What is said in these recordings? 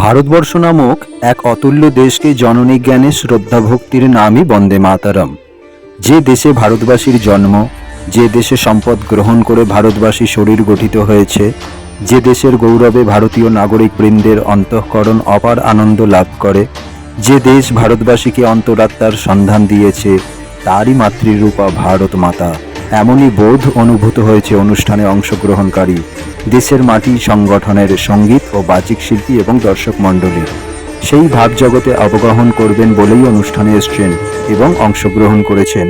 ভারতবর্ষ নামক এক অতুল্য দেশকে জননী জ্ঞানে শ্রদ্ধা ভক্তির নামই বন্দে মাতরম। যে দেশে ভারতবাসীর জন্ম, যে দেশে সম্পদ গ্রহণ করে ভারতবাসী শরীর গঠিত হয়েছে, যে দেশের গৌরবে ভারতীয় নাগরিক বৃন্দের অন্তঃকরণ অপার আনন্দ লাভ করে, যে দেশ ভারতবাসীকে অন্তরাত্মার সন্ধান দিয়েছে, তারই মাতৃরূপা ভারত মাতা। এমনই বোধ অনুভূত হয়েছে অনুষ্ঠানে অংশগ্রহণকারী দেশের মাটি সংগঠনের সঙ্গীত ও বাচিক শিল্পী এবং দর্শক মণ্ডলী। সেই ভাবজগতে অবগাহন করবেন বলেই অনুষ্ঠানে এসছেন এবং অংশগ্রহণ করেছেন।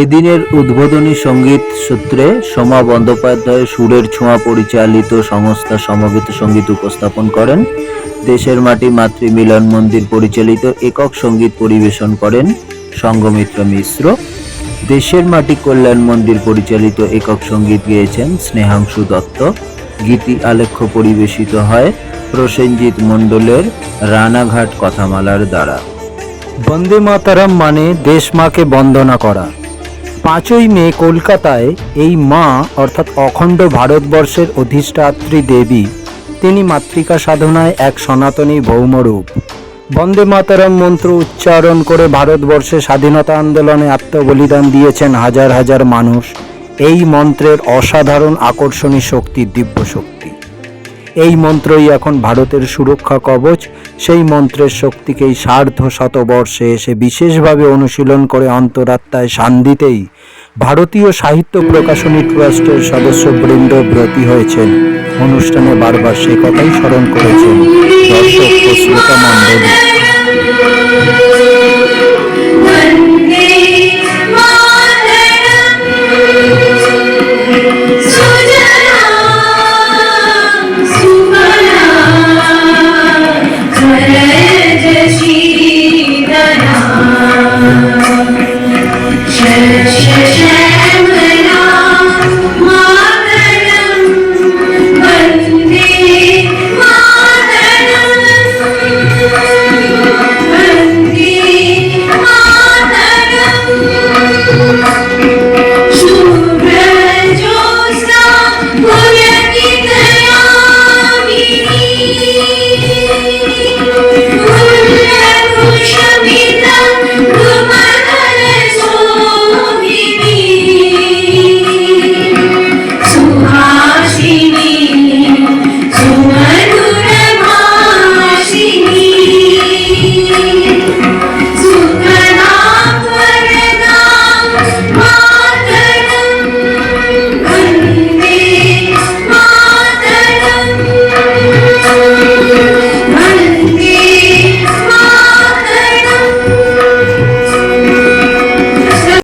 এদিনের উদ্বোধনী সঙ্গীত সূত্রে সোমা বন্দ্যোপাধ্যায় সুরের ছোঁয়া পরিচালিত সংস্থা সমবেত সঙ্গীত উপস্থাপন করেন। দেশের মাটি মাতৃ মিলন মন্দির পরিচালিত একক সঙ্গীত পরিবেশন করেন সঙ্গমিত্র মিশ্র। দেশের মাটি কল্যাণ মন্দির পরিচালিত একক সঙ্গীত গেয়েছেন স্নেহাংশু দত্ত। গীতি আলেখ্য পরিবেশিত হয় প্রসেনজিৎ মণ্ডলের রানাঘাট কথামালার দ্বারা। বন্দে মাতরম মানে দেশ মাকে বন্দনা করা। 5ই মে কলকাতায় এই মা অর্থাৎ অখণ্ড ভারতবর্ষের অধিষ্ঠাত্রী দেবী, তিনি মাতৃকা সাধনায় এক সনাতনী ভৌমরূপ। বন্দে মাতরম মন্ত্র উচ্চারণ করে ভারতবর্ষে স্বাধীনতা আন্দোলনে আত্মবলিদান দিয়েছেন হাজার হাজার মানুষ। এই মন্ত্রের অসাধারণ আকর্ষণী শক্তি, দিব্য শক্তি। এই মন্ত্রই এখন ভারতের সুরক্ষা কবচ। সেই মন্ত্রের শক্তিকেই সার্ধ শতবর্ষে এসে বিশেষভাবে অনুশীলন করে অন্তরাত্মায় শান্তিতেই ভারতীয় সাহিত্য প্রকাশনী ট্রাস্টের সদস্যবৃন্দ ব্রতী হয়েছেন। অনুষ্ঠানে বারবার সে কথাই স্মরণ করেছেন দর্শক ও শ্রোতা মণ্ডলী।